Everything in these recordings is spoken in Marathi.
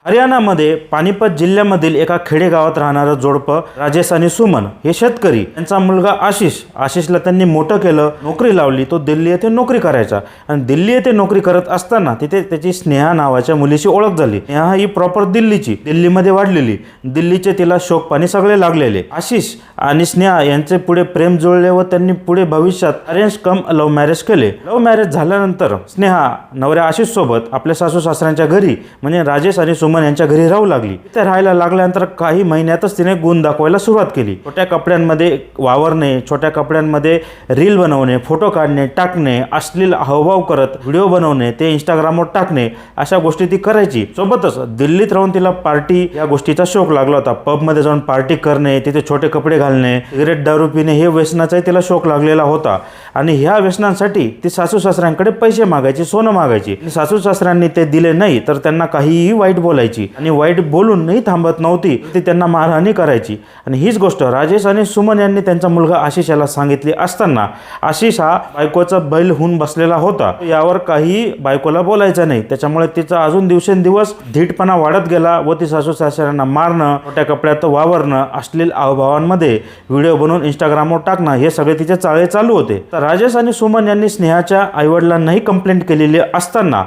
हरियाणामध्ये पानिपत जिल्ह्यामधील एका खेडेगावात राहणारं जोडपं राजेश आणि सुमन हे शेतकरी, त्यांचा मुलगा आशिषला त्यांनी मोठं केलं, नोकरी लावली. तो दिल्ली येथे नोकरी करायचा आणि दिल्ली येथे नोकरी करत असताना तिथे त्याची स्नेहा नावाच्या मुलीशी ओळख झाली. स्नेहा ही प्रॉपर दिल्लीमध्ये वाढलेली. दिल्लीचे तिला शोक पाणी सगळे लागलेले. आशिष आणि स्नेहा यांचे पुढे प्रेम जुळले व त्यांनी पुढे भविष्यात अरेंज कम लव्ह मॅरेज केले. लव्ह मॅरेज झाल्यानंतर स्नेहा नवऱ्या आशिष सोबत आपल्या सासू सासऱ्यांच्या घरी म्हणजे राजेश आणि सुमन यांच्या घरी राहू लागली. तिथे राहायला लागल्यानंतर काही महिन्यातच तिने गुण दाखवायला सुरुवात केली. छोट्या कपड्यांमध्ये वावरणे, छोट्या कपड्यांमध्ये रील बनवणे, फोटो काढणे, टाकणे, अश्लील हावभाव करत व्हिडिओ बनवणे, ते इंस्टाग्रामवर टाकणे, अशा गोष्टी ती करायची. सोबतच दिल्लीत राहून तिला पार्टी या गोष्टीचा शौक लागला होता. पबमध्ये जाऊन पार्टी करणे, तिथे छोटे कपडे घालणे, सिगरेट दारू पिणे हे व्यसनाचाही तिला शौक लागलेला होता. आणि ह्या व्यसनांसाठी ती सासू सासऱ्यांकडे पैसे मागायची, सोनं मागायची. सासू सासऱ्यांनी ते दिले नाही तर त्यांना काहीही वाईट बोलायची आणि वाईट बोलूनही थांबत नव्हती. ती त्यांना मारहाणी करायची. आणि हीच गोष्ट राजेश आणि सुमन यांनी त्यांचा मुलगा आशिष याला सांगितली असताना आशिष हा बायकोचा बैल होऊन बसलेला होता. यावर काही बायकोला बोलायचं नाही. त्याच्यामुळे तिचा अजून दिवसेंदिवस धीटपणा वाढत गेला व ती सासू सासऱ्यांना मारणं, छोट्या कपड्यात वावरणं, अश्लील हावभावांमध्ये व्हिडिओ बनवून इंस्टाग्रामवर टाकणं हे सगळे तिचे चाळे चालू होते. तर राजेश आणि सुमन यांनी स्नेहाच्या आईवडिलांनाही कंप्लेंट केलेली असताना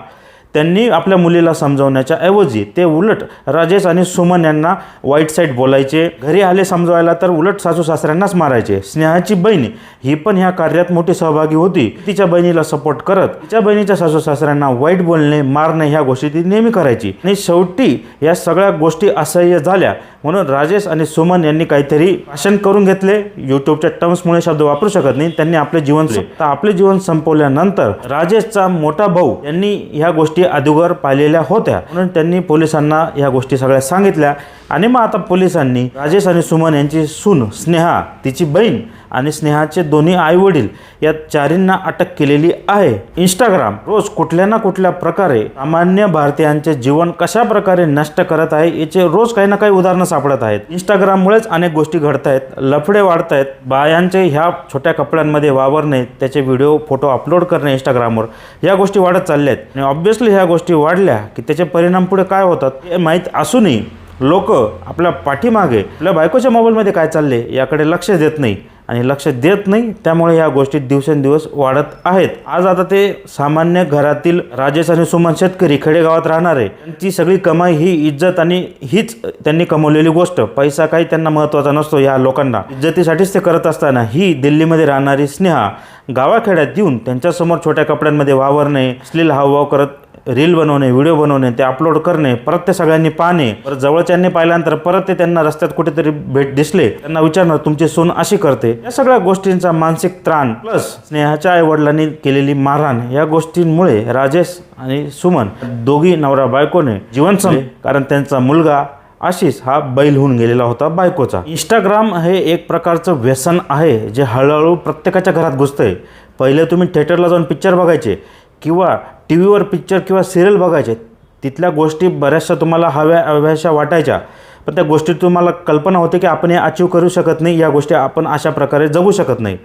त्यांनी आपल्या मुलीला समजवण्याच्या ऐवजी ते उलट राजेश आणि सुमन यांना वाईट साईड बोलायचे. घरी आले समजवायला तर उलट सासू सासऱ्यांनाच मारायचे. स्नेहाची बहीण ही पण ह्या कार्यात मोठी सहभागी होती. तिच्या बहिणीला सपोर्ट करत तिच्या बहिणीच्या सासू सासऱ्यांना वाईट बोलणे, मारणे ह्या गोष्टी ती नेहमी करायची. आणि शेवटी या सगळ्या गोष्टी असह्य झाल्या म्हणून राजेश आणि सुमन यांनी काहीतरी भाषण करून घेतले. यूट्यूबच्या टर्म्समुळे शब्द वापरू शकत नाही. त्यांनी आपले जीवन संपवल्यानंतर राजेशचा मोठा भाऊ यांनी ह्या गोष्टी अगोदर पाहिलेल्या होत्या म्हणून त्यांनी पोलिसांना ह्या गोष्टी सगळ्या सांगितल्या. आणि मग आता पोलिसांनी राजेश आणि सुमन यांची सून स्नेहा, तिची बहीण आणि स्नेहाचे दोन्ही आई वडील या चारींना अटक केलेली आहे. इंस्टाग्राम रोज कुठल्या ना कुठल्या प्रकारे सामान्य भारतीयांचे जीवन कशा प्रकारे नष्ट करत आहे याचे रोज काही ना काही उदाहरणं सापडत आहेत. इंस्टाग्राममुळेच अनेक गोष्टी घडत आहेत. लफडे वाढत आहेत. बायांचे ह्या छोट्या कपड्यांमध्ये वावरणे, त्याचे व्हिडिओ फोटो अपलोड करणे इंस्टाग्रामवर, या गोष्टी वाढत चालल्या आहेत. आणि ऑब्व्हियसली ह्या गोष्टी वाढल्या की त्याचे परिणाम पुढे काय होतात हे माहीत असूनही लोक आपल्या पाठीमागे आपल्या बायकोच्या मोबाईलमध्ये काय चालले याकडे लक्ष देत नाही आणि लक्ष देत नाही. त्यामुळे ह्या गोष्टी दिवसेंदिवस वाढत आहेत. आज आता ते सामान्य घरातील राजेश आणि सुमन शेतकरी खेडेगावात राहणारे, त्यांची सगळी कमाई ही इज्जत आणि हीच त्यांनी कमवलेली गोष्ट. पैसा काही त्यांना महत्त्वाचा नसतो. या लोकांना इज्जतीसाठीच ते करत असताना ही दिल्लीमध्ये राहणारी स्नेहा गावाखेड्यात येऊन त्यांच्यासमोर छोट्या कपड्यांमध्ये वावरणे, अश्लील हावभाव करत रील बनवणे, व्हिडिओ बनवणे, ते अपलोड करणे, परत ते सगळ्यांनी पाहणे, परत जवळच्यांनी पाहिल्यानंतर परत ते त्यांना रस्त्यात कुठेतरी दिसले त्यांना विचारणार तुमची सून अशी करते. या सगळ्या गोष्टींचा मानसिक त्राण प्लस स्नेहाच्या आई वडिलांनी केलेली मारहाण या गोष्टींमुळे राजेश आणि सुमन दोघी नवरा बायकोने जीवन संपले. कारण त्यांचा मुलगा आशिष हा बैल होऊन गेलेला होता बायकोचा. इंस्टाग्राम हे एक प्रकारचं व्यसन आहे जे हळूहळू प्रत्येकाच्या घरात घुसतंय. पहिले तुम्ही थिएटरला जाऊन पिक्चर बघायचे किंवा टी व्हीवर पिक्चर किंवा सिरियल बघायचे. तिथल्या गोष्टी बऱ्याचशा तुम्हाला हव्याशा वाटायच्या, पण त्या गोष्टी तुम्हाला कल्पना होते की आपण हे अचीव करू शकत नाही, या गोष्टी आपण अशा प्रकारे जगू शकत नाही.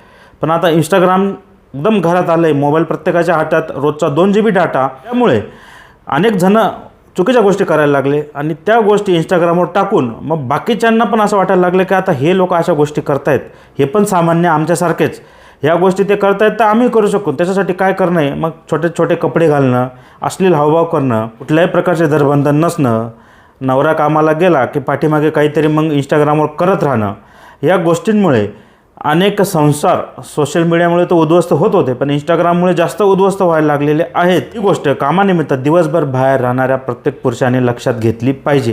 पण आता इंस्टाग्राम एकदम घरात आलं आहे. मोबाईल प्रत्येकाच्या हातात, रोजचा 2 GB डाटा. त्यामुळे अनेक जण चुकीच्या गोष्टी करायला लागले आणि त्या गोष्टी इंस्टाग्रामवर टाकून मग बाकीच्यांना पण असं वाटायला लागलं की आता हे लोक अशा गोष्टी करतायत, हे पण सामान्य आमच्यासारखेच ह्या गोष्टी ते करतायत तर आम्ही करू शकतो. त्याच्यासाठी काय करणं आहे, मग छोटे छोटे कपडे घालणं, अश्लील हावभाव करणं, कुठल्याही प्रकारचे धरबंधन नसणं, नवरा कामाला गेला की पाठीमागे काहीतरी मग इंस्टाग्रामवर करत राहणं, या गोष्टींमुळे अनेक संसार सोशल मीडियामुळे तर उद्ध्वस्त होत होते पण इंस्टाग्राममुळे जास्त उद्ध्वस्त व्हायला लागलेले आहेत. ही गोष्ट कामानिमित्त दिवसभर बाहेर राहणाऱ्या प्रत्येक पुरुषाने लक्षात घेतली पाहिजे.